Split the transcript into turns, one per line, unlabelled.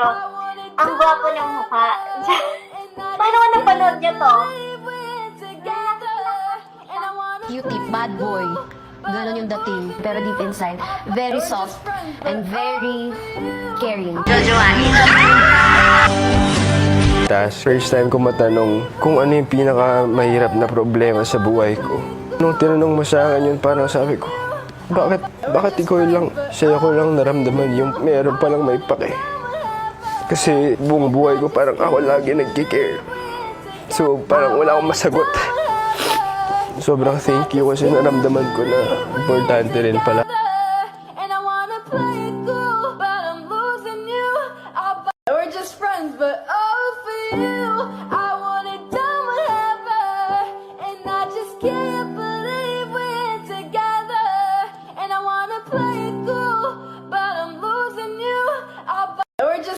Ang gwapo ng mukha. Paano ka napanood niyo to?
Cutie, bad boy. Ganon yung dating. Pero deep inside, very soft and very caring.
Tas, first time ko matanong kung ano yung pinaka-mahirap na problema sa buhay ko. Nung tinanong mo sa akin yun, parang sabi ko, bakit ikaw lang, sa'yo ko lang naramdaman yung meron palang may pake. Kasi buong buhay ko parang ako lagi nagkikare. So parang wala akong masagot. Sobrang thank you kasi naramdaman ko na importante rin pala.
We're just friends, but all for you.